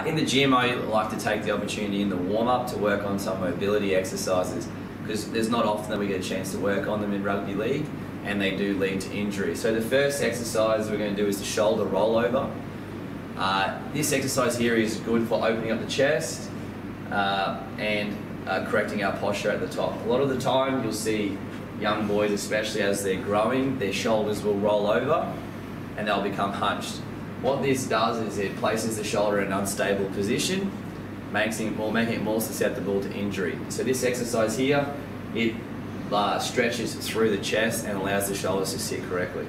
In the gym, I like to take the opportunity in the warm-up to work on some mobility exercises, because there's not often that we get a chance to work on them in rugby league, and they do lead to injury. So the first exercise we're going to do is the shoulder rollover. This exercise here is good for opening up the chest and correcting our posture at the top. A lot of the time you'll see young boys, especially as they're growing, their shoulders will roll over and they'll become hunched. What this does is it places the shoulder in an unstable position, making it more susceptible to injury. So this exercise here, it stretches through the chest and allows the shoulders to sit correctly.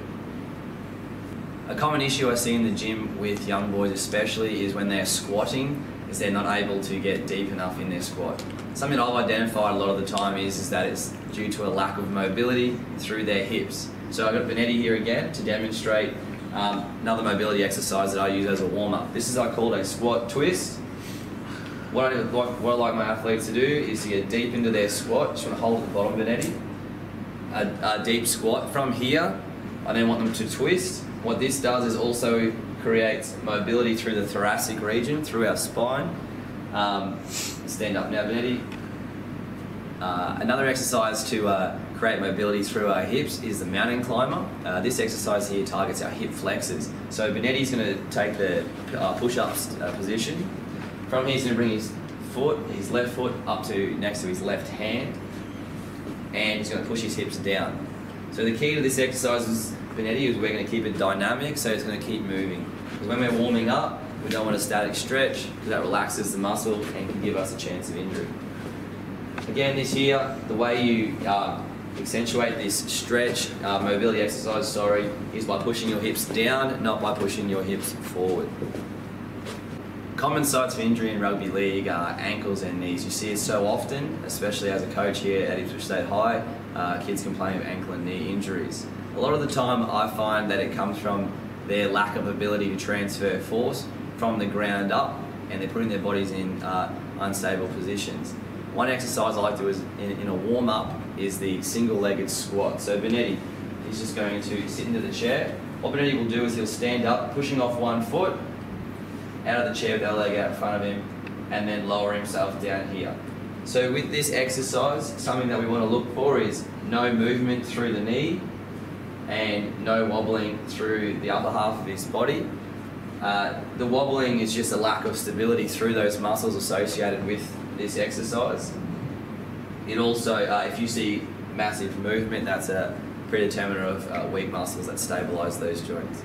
A common issue I see in the gym with young boys especially is when they're squatting, is they're not able to get deep enough in their squat. Something I've identified a lot of the time is that it's due to a lack of mobility through their hips. So I've got Benetti here again to demonstrate another mobility exercise that I use as a warm-up. This is I call a squat twist. What I like my athletes to do is to get deep into their squat. Just want to hold at the bottom, Benetti. A deep squat. From here, I then want them to twist. What this does is also creates mobility through the thoracic region, through our spine. Stand up now, Benetti. Another exercise to create mobility through our hips is the mountain climber. This exercise here targets our hip flexors. So Benetti's going to take the push-ups position. From here he's going to bring his left foot up to next to his left hand, and he's going to push his hips down. So the key to this exercise is Benetti is we're going to keep it dynamic, so it's going to keep moving. Because when we're warming up, we don't want a static stretch, because that relaxes the muscle and can give us a chance of injury. Again, this here, the way you accentuate this stretch, mobility exercise, is by pushing your hips down, not by pushing your hips forward. Common sites for injury in rugby league are ankles and knees. You see it so often, especially as a coach here at Ipswich State High, kids complain of ankle and knee injuries. A lot of the time I find that it comes from their lack of ability to transfer force from the ground up, and they're putting their bodies in unstable positions. One exercise I like to do is in a warm-up is the single-legged squat. So Benetti, he's just going to sit into the chair. What Benetti will do is he'll stand up, pushing off one foot, out of the chair with our leg out in front of him, and then lower himself down here. So with this exercise, something that we want to look for is no movement through the knee and no wobbling through the upper half of his body. The wobbling is just a lack of stability through those muscles associated with this exercise. It also, if you see massive movement, that's a predeterminer of weak muscles that stabilise those joints.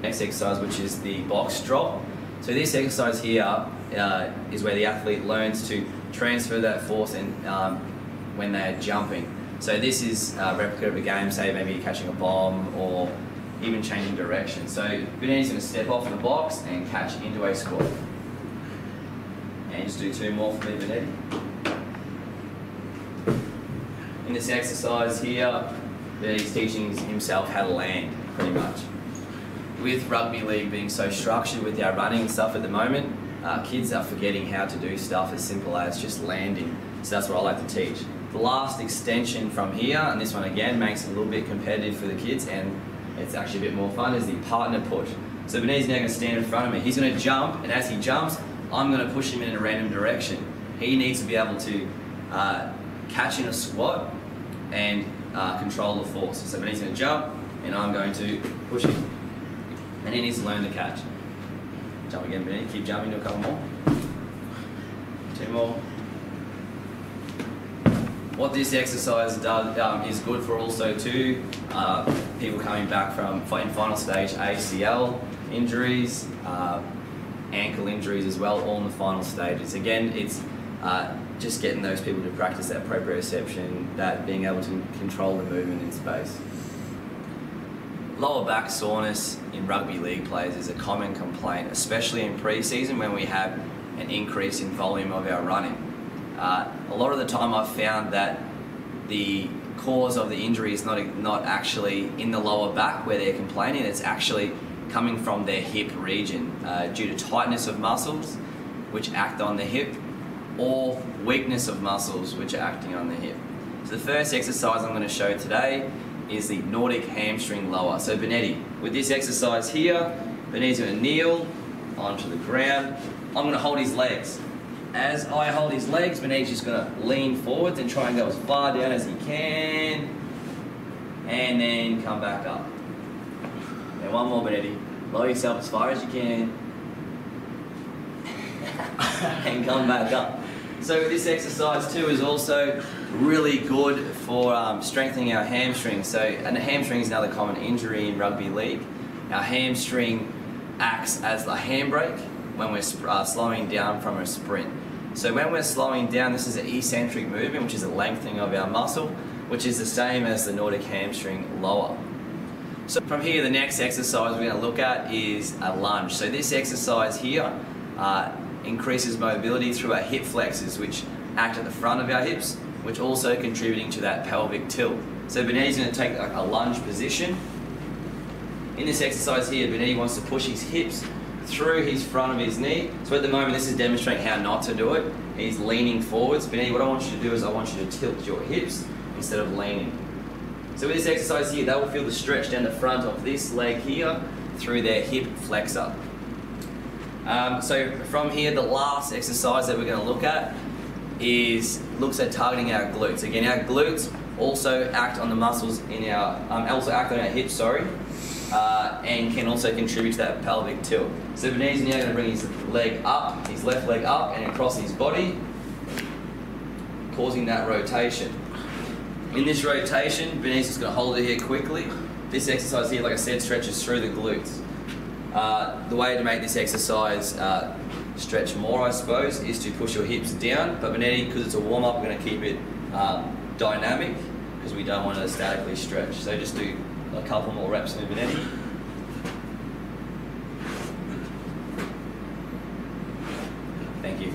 Next exercise, which is the box drop. So this exercise here is where the athlete learns to transfer that force when they're jumping. So this is a replica of a game, say maybe catching a bomb or even changing direction. So Benetti's going to step off the box and catch into a squat. And just do two more for me, Benetti. In this exercise here, Benetti's teaching himself how to land, pretty much. With rugby league being so structured with our running and stuff at the moment, kids are forgetting how to do stuff as simple as just landing. So that's what I like to teach. The last extension from here, and this one again makes it a little bit competitive for the kids, and it's actually a bit more fun, is the partner push. So Benetti's now going to stand in front of me. He's going to jump, and as he jumps, I'm going to push him in a random direction. He needs to be able to catch in a squat and control the force. So Benetti's going to jump, and I'm going to push him. And he needs to learn to catch. Jump again, Benetti. Keep jumping to a couple more. Two more. What this exercise does is good for also too people coming back from in final stage ACL injuries, ankle injuries as well, all in the final stages. Again, it's just getting those people to practice that proprioception, that being able to control the movement in space. Lower back soreness in rugby league players is a common complaint, especially in pre-season when we have an increase in volume of our running. A lot of the time I've found that the cause of the injury is not actually in the lower back where they're complaining, it's actually coming from their hip region due to tightness of muscles which act on the hip, or weakness of muscles which are acting on the hip. So the first exercise I'm going to show today is the Nordic hamstring lower. So Benetti, with this exercise here, Benetti's going to kneel, onto the ground. I'm going to hold his legs. As I hold his legs, Benitez just going to lean forwards and try and go as far down as he can. And then come back up. And one more, Benitez. Lower yourself as far as you can. And come back up. So this exercise too is also really good for strengthening our hamstrings. And the hamstring is another common injury in rugby league. Our hamstring acts as the handbrake when we're slowing down from a sprint. So when we're slowing down, this is an eccentric movement, which is a lengthening of our muscle, which is the same as the Nordic hamstring lower. So from here, the next exercise we're going to look at is a lunge. So this exercise here increases mobility through our hip flexors, which act at the front of our hips, which also contributing to that pelvic tilt. So Benitez is going to take a lunge position. In this exercise here, Benitez wants to push his hips through his front of his knee. So at the moment, this is demonstrating how not to do it. He's leaning forwards. Benitez, what I want you to do is I want you to tilt your hips instead of leaning. So with this exercise here, they will feel the stretch down the front of this leg here through their hip flexor. So from here, the last exercise that we're going to look at looks at targeting our glutes. Again, our glutes also act on the muscles in our, also act on our hips, sorry, and can also contribute to that pelvic tilt. So Benitez is now going to bring his leg up, his left leg up and across his body, causing that rotation. In this rotation, Benitez is going to hold it here quickly. This exercise here, like I said, stretches through the glutes. The way to make this exercise stretch more, I suppose, is to push your hips down. But Benitez, because it's a warm-up, we're going to keep it dynamic because we don't want to statically stretch. So just do a couple more reps with Benitez. Thank you.